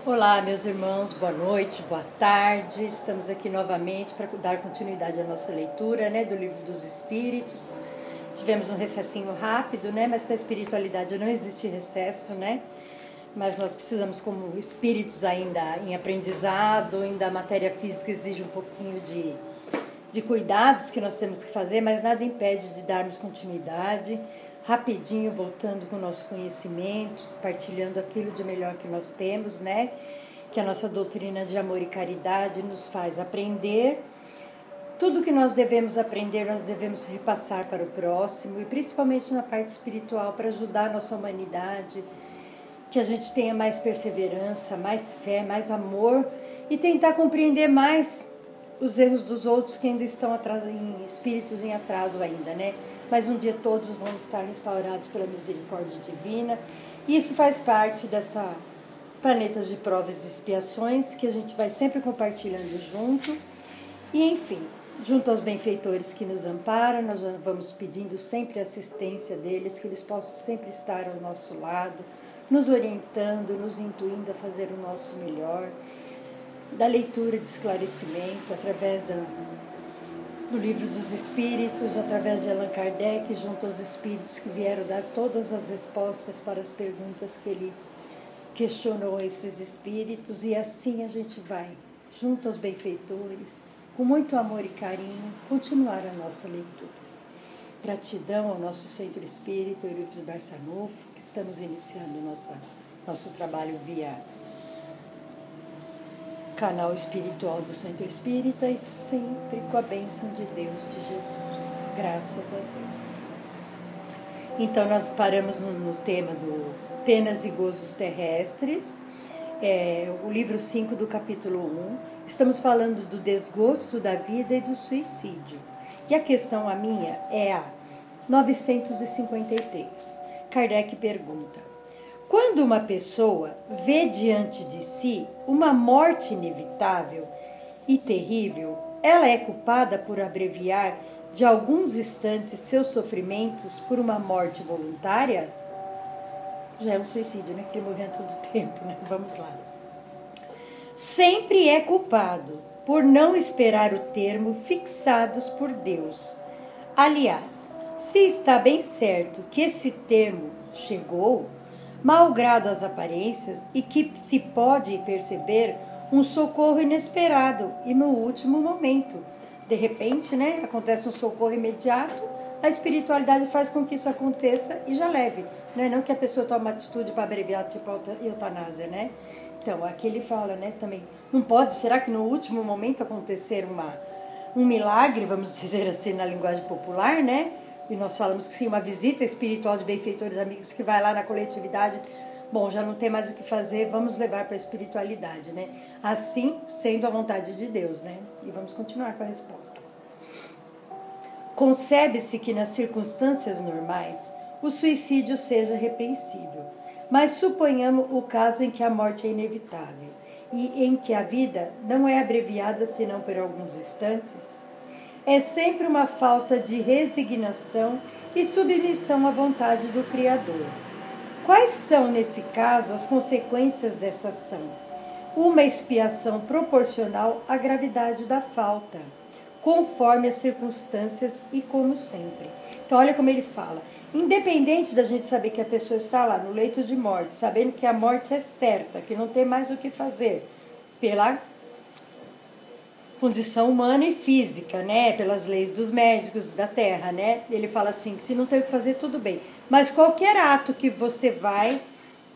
Olá, meus irmãos, boa noite, boa tarde. Estamos aqui novamente para dar continuidade à nossa leitura, do Livro dos Espíritos. Tivemos um recessinho rápido, mas para a espiritualidade não existe recesso, Mas nós precisamos, como espíritos ainda em aprendizado, ainda a matéria física exige um pouquinho de cuidados que nós temos que fazer, mas nada impede de darmos continuidade, rapidinho, voltando com o nosso conhecimento, partilhando aquilo de melhor que nós temos, que a nossa doutrina de amor e caridade nos faz aprender. Tudo que nós devemos aprender, nós devemos repassar para o próximo, e principalmente na parte espiritual, para ajudar a nossa humanidade, que a gente tenha mais perseverança, mais fé, mais amor, e tentar compreender mais os erros dos outros que ainda estão em espíritos em atraso ainda, Mas um dia todos vão estar restaurados pela misericórdia divina. E isso faz parte dessa planetas de provas e expiações que a gente vai sempre compartilhando junto. E enfim, junto aos benfeitores que nos amparam, nós vamos pedindo sempre a assistência deles, que eles possam sempre estar ao nosso lado, nos orientando, nos intuindo a fazer o nosso melhor, da leitura de esclarecimento, através do Livro dos Espíritos, através de Allan Kardec, junto aos espíritos que vieram dar todas as respostas para as perguntas que ele questionou a esses espíritos, e assim a gente vai, junto aos benfeitores, com muito amor e carinho, continuar a nossa leitura. Gratidão ao nosso Centro Espírita, Eurípides Barçanufo, que estamos iniciando nosso trabalho via canal espiritual do Centro Espírita, e sempre com a bênção de Deus, de Jesus. Graças a Deus. Então, nós paramos no tema do Penas e Gozos Terrestres, o livro 5 do capítulo 1. Estamos falando do desgosto da vida e do suicídio. E a questão, a minha, é a 953. Kardec pergunta: quando uma pessoa vê diante de si uma morte inevitável e terrível, ela é culpada por abreviar de alguns instantes seus sofrimentos por uma morte voluntária? Já é um suicídio, que ele morreu antes do tempo, Vamos lá. Sempre é culpado por não esperar o termo fixados por Deus. Aliás, se está bem certo que esse termo chegou, malgrado as aparências, e que se pode perceber um socorro inesperado e no último momento. De repente, acontece um socorro imediato, a espiritualidade faz com que isso aconteça e já leve. Não que a pessoa tome uma atitude para abreviar, tipo a eutanásia, Então, aqui ele fala, também, não pode, será que no último momento acontecer um milagre, vamos dizer assim, na linguagem popular, E nós falamos que sim, uma visita espiritual de benfeitores amigos que vai lá na coletividade, bom, já não tem mais o que fazer, vamos levar para a espiritualidade, Assim, sendo a vontade de Deus, E vamos continuar com a resposta. Concebe-se que nas circunstâncias normais o suicídio seja repreensível, mas suponhamos o caso em que a morte é inevitável e em que a vida não é abreviada senão por alguns instantes. É sempre uma falta de resignação e submissão à vontade do Criador. Quais são, nesse caso, as consequências dessa ação? Uma expiação proporcional à gravidade da falta, conforme as circunstâncias e como sempre. Então, olha como ele fala. Independente da gente saber que a pessoa está lá no leito de morte, sabendo que a morte é certa, que não tem mais o que fazer, pela condição humana e física, pelas leis dos médicos da Terra, Ele fala assim, que se não tem o que fazer, tudo bem. Mas qualquer ato que você vai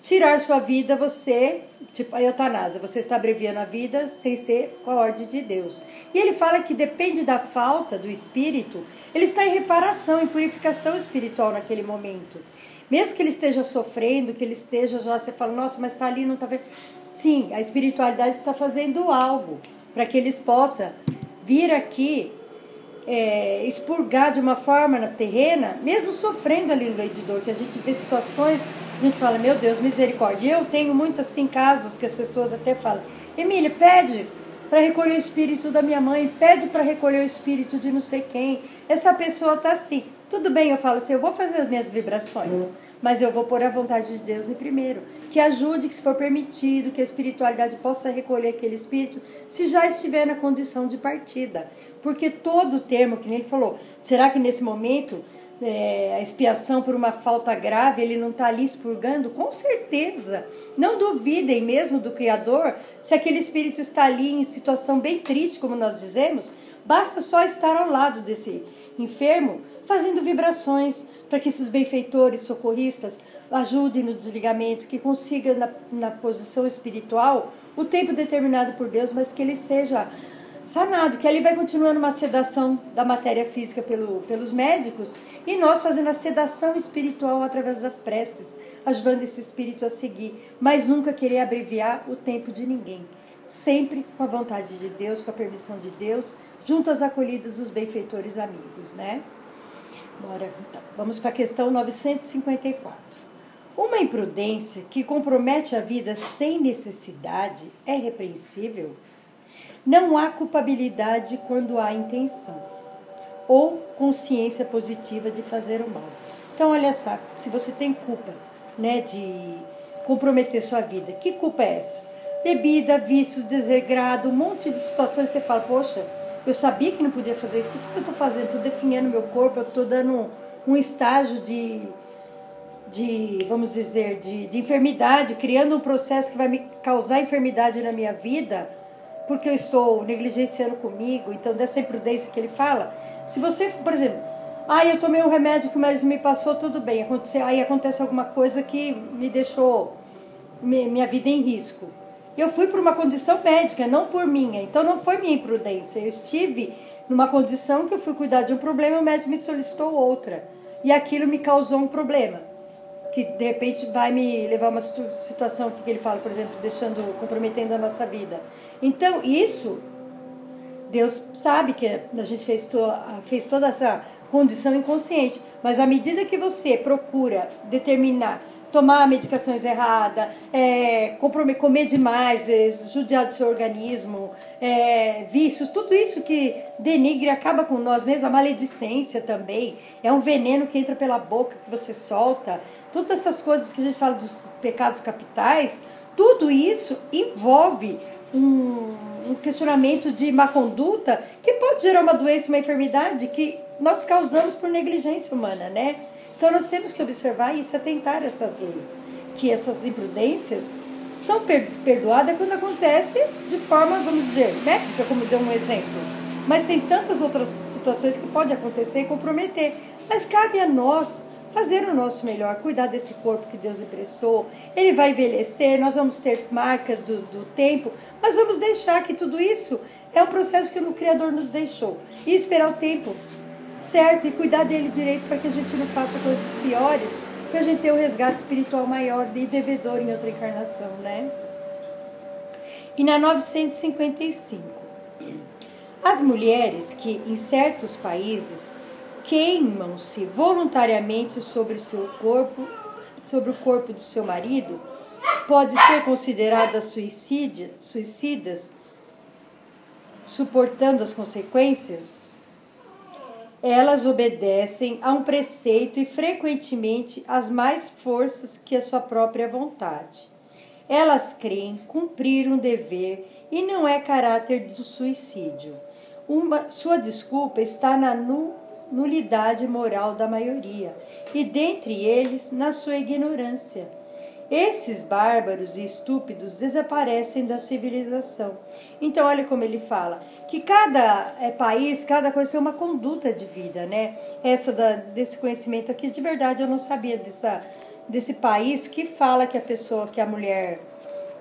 tirar sua vida, você, tipo a eutanásia, você está abreviando a vida sem ser com a ordem de Deus. E ele fala que depende da falta do espírito, ele está em reparação, em purificação espiritual naquele momento. Mesmo que ele esteja sofrendo, que ele esteja já, você fala, nossa, mas está ali, não está vendo. Sim, a espiritualidade está fazendo algo para que eles possam vir aqui expurgar de uma forma na terrena, mesmo sofrendo ali no leito de dor, que a gente vê situações, a gente fala, meu Deus, misericórdia. Eu tenho muitos assim, casos que as pessoas até falam, Emília, pede para recolher o espírito da minha mãe, pede para recolher o espírito de não sei quem. Essa pessoa está assim, Tudo bem, eu falo assim, eu vou fazer as minhas vibrações, mas eu vou pôr a vontade de Deus em primeiro. Que ajude, que se for permitido, que a espiritualidade possa recolher aquele espírito, se já estiver na condição de partida. Porque todo termo, que nem ele falou, será que nesse momento a expiação por uma falta grave, ele não está ali expurgando? Com certeza. Não duvidem mesmo do Criador, se aquele espírito está ali em situação bem triste, como nós dizemos, basta só estar ao lado desse enfermo, fazendo vibrações para que esses benfeitores, socorristas, ajudem no desligamento, que consiga na posição espiritual o tempo determinado por Deus, mas que ele seja sanado, que ali vai continuando uma sedação da matéria física pelos médicos e nós fazendo a sedação espiritual através das preces, ajudando esse espírito a seguir, mas nunca querer abreviar o tempo de ninguém. Sempre com a vontade de Deus, com a permissão de Deus, junto às acolhidas dos benfeitores amigos, né? Bora, então, vamos para a questão 954. Uma imprudência que compromete a vida sem necessidade é repreensível? Não há culpabilidade quando há intenção ou consciência positiva de fazer o mal. Então, olha só, se você tem culpa, né, de comprometer sua vida, que culpa é essa? Bebida, vícios, desregrado, um monte de situações, você fala, poxa, eu sabia que não podia fazer isso, por que eu estou fazendo? Estou definhando meu corpo, eu estou dando um estágio vamos dizer, de enfermidade, criando um processo que vai me causar enfermidade na minha vida, porque eu estou negligenciando comigo. Então, dessa imprudência que ele fala, se você, por exemplo, eu tomei um remédio que o médico me passou, tudo bem, aí acontece alguma coisa que me deixou minha vida em risco. Eu fui por uma condição médica, não por minha. Então, não foi minha imprudência. Eu estive numa condição que eu fui cuidar de um problema e o médico me solicitou outra. E aquilo me causou um problema, que de repente vai me levar a uma situação que ele fala, por exemplo, comprometendo a nossa vida. Então, isso, Deus sabe que a gente fez toda essa condição inconsciente. Mas à medida que você procura determinar, tomar medicações erradas, comer demais, judiar do seu organismo, vícios, tudo isso que denigre, acaba com nós mesmos, a maledicência também, é um veneno que entra pela boca, que você solta, todas essas coisas que a gente fala dos pecados capitais, tudo isso envolve um questionamento de má conduta que pode gerar uma doença, uma enfermidade que nós causamos por negligência humana, né? Então, nós temos que observar e se atentar a essas leis, que essas imprudências são perdoadas quando acontece de forma, vamos dizer, médica, como deu um exemplo. Mas tem tantas outras situações que pode acontecer e comprometer. Mas cabe a nós fazer o nosso melhor, cuidar desse corpo que Deus emprestou. Ele vai envelhecer, nós vamos ter marcas do tempo, mas vamos deixar que tudo isso é um processo que o Criador nos deixou. E esperar o tempo certo e cuidar dele direito para que a gente não faça coisas piores, para a gente ter um resgate espiritual maior e devedor em outra encarnação, né? E na 955, as mulheres que em certos países queimam-se voluntariamente sobre o corpo do seu marido, podem ser consideradas suicidas, suportando as consequências? Elas obedecem a um preceito e frequentemente às mais forças que a sua própria vontade. Elas creem cumprir um dever e não é caráter do suicídio. Sua desculpa está na nulidade moral da maioria e dentre eles na sua ignorância. Esses bárbaros e estúpidos desaparecem da civilização. Então, olha como ele fala, que cada país, cada coisa tem uma conduta de vida, né? Desse conhecimento aqui, de verdade, eu não sabia desse país que fala que a mulher,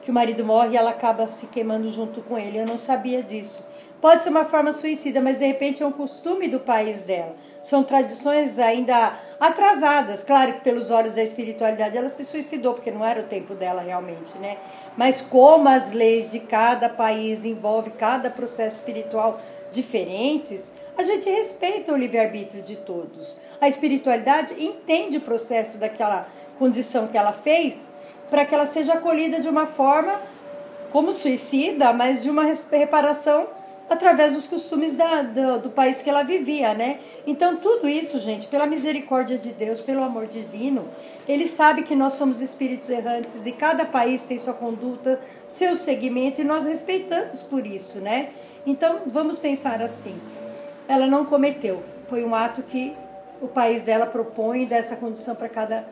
que o marido morre e ela acaba se queimando junto com ele. Eu não sabia disso. Pode ser uma forma suicida, mas de repente é um costume do país dela. São tradições ainda atrasadas. Claro que pelos olhos da espiritualidade ela se suicidou, porque não era o tempo dela realmente, né? Mas como as leis de cada país envolvem cada processo espiritual diferentes, a gente respeita o livre-arbítrio de todos. A espiritualidade entende o processo daquela condição que ela fez para que ela seja acolhida de uma forma como suicida, mas de uma reparação através dos costumes do país que ela vivia, né? Então, tudo isso, gente, pela misericórdia de Deus, pelo amor divino, Ele sabe que nós somos espíritos errantes e cada país tem sua conduta, seu segmento, e nós respeitamos por isso, né? Então, vamos pensar assim, ela não cometeu, foi um ato que o país dela propõe e dá essa condição para cada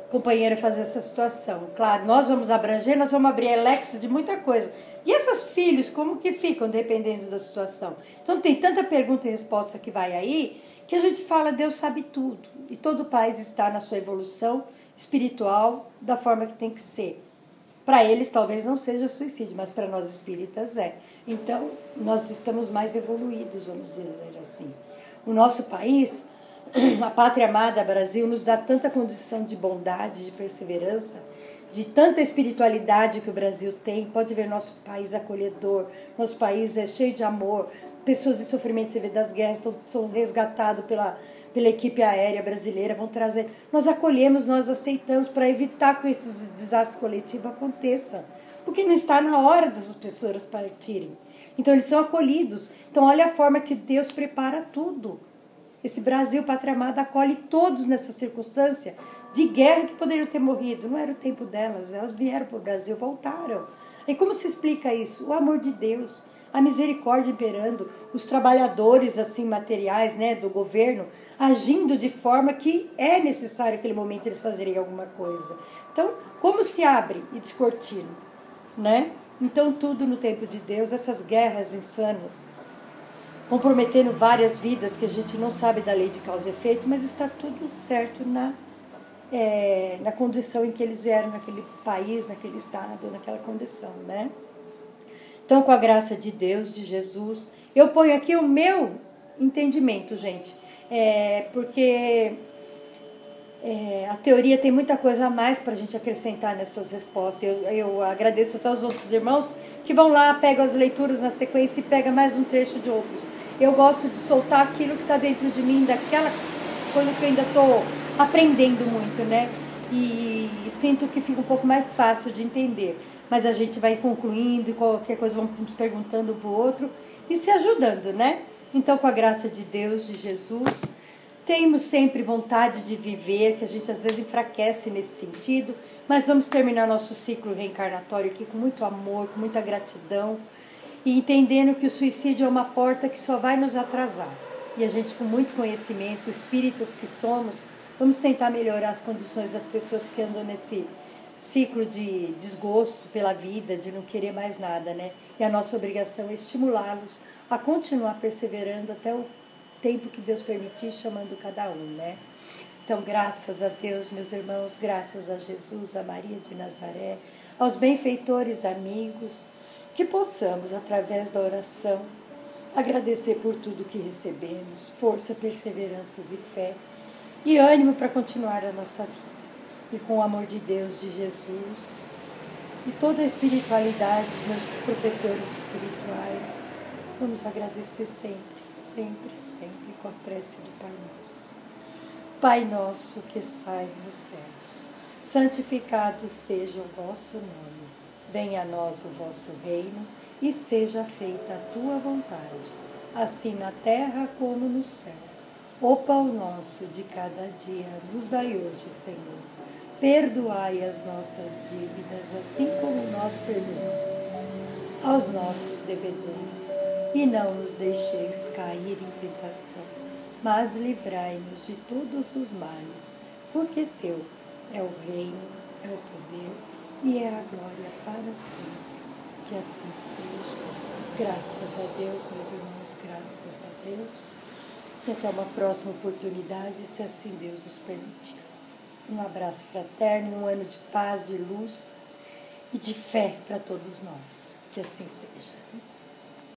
companheira fazer essa situação. Claro, nós vamos abranger, nós vamos abrir leques de muita coisa. E esses filhos, como que ficam dependendo da situação? Então tem tanta pergunta e resposta que vai aí, que a gente fala, Deus sabe tudo. E todo país está na sua evolução espiritual da forma que tem que ser. Para eles talvez não seja suicídio, mas para nós espíritas é. Então nós estamos mais evoluídos, vamos dizer assim. O nosso país, a pátria amada Brasil, nos dá tanta condição de bondade, de perseverança, de tanta espiritualidade que o Brasil tem. Pode ver nosso país acolhedor, nosso país é cheio de amor, pessoas em sofrimento, você vê das guerras, são resgatados pela equipe aérea brasileira, vão trazer. Nós acolhemos, nós aceitamos para evitar que esses desastres coletivos aconteçam, porque não está na hora dessas pessoas partirem. Então eles são acolhidos. Então olha a forma que Deus prepara tudo. Esse Brasil, pátria amada, acolhe todos nessa circunstância de guerra que poderiam ter morrido. Não era o tempo delas, elas vieram para o Brasil, voltaram. E como se explica isso? O amor de Deus, a misericórdia imperando, os trabalhadores assim materiais, né, do governo agindo de forma que é necessário naquele momento eles fazerem alguma coisa. Então, como se abre e descortina, né? Então, tudo no tempo de Deus, essas guerras insanas, comprometendo várias vidas que a gente não sabe da lei de causa e efeito, mas está tudo certo na condição em que eles vieram naquele país, naquele estado, naquela condição, né? Então, com a graça de Deus, de Jesus, eu ponho aqui o meu entendimento, gente, porque a teoria tem muita coisa a mais para a gente acrescentar nessas respostas. Eu agradeço até aos outros irmãos que vão lá, pegam as leituras na sequência e pegam mais um trecho de outros. Eu gosto de soltar aquilo que está dentro de mim, daquela coisa que eu ainda estou aprendendo muito, né? E sinto que fica um pouco mais fácil de entender. Mas a gente vai concluindo e qualquer coisa vamos nos perguntando um para o outro e se ajudando, né? Então, com a graça de Deus, de Jesus, temos sempre vontade de viver, que a gente às vezes enfraquece nesse sentido, mas vamos terminar nosso ciclo reencarnatório aqui com muito amor, com muita gratidão, e entendendo que o suicídio é uma porta que só vai nos atrasar. E a gente, com muito conhecimento, espíritas que somos, vamos tentar melhorar as condições das pessoas que andam nesse ciclo de desgosto pela vida, de não querer mais nada, né? E a nossa obrigação é estimulá-los a continuar perseverando até o tempo que Deus permitir, chamando cada um, né? Então, graças a Deus, meus irmãos, graças a Jesus, a Maria de Nazaré, aos benfeitores amigos, que possamos, através da oração, agradecer por tudo que recebemos, força, perseveranças e fé, e ânimo para continuar a nossa vida. E com o amor de Deus, de Jesus, e toda a espiritualidade, dos meus protetores espirituais, vamos agradecer sempre, sempre, sempre, com a prece do Pai Nosso. Pai nosso que estais nos céus, santificado seja o vosso nome. Venha a nós o vosso reino e seja feita a tua vontade, assim na terra como no céu. O pão nosso de cada dia nos dai hoje, Senhor. Perdoai as nossas dívidas, assim como nós perdoamos aos nossos devedores. E não nos deixeis cair em tentação, mas livrai-nos de todos os males, porque teu é o reino, é o poder e é a glória para sempre. Que assim seja. Graças a Deus, meus irmãos, graças a Deus. E até uma próxima oportunidade, se assim Deus nos permitir. Um abraço fraterno, um ano de paz, de luz e de fé para todos nós. Que assim seja.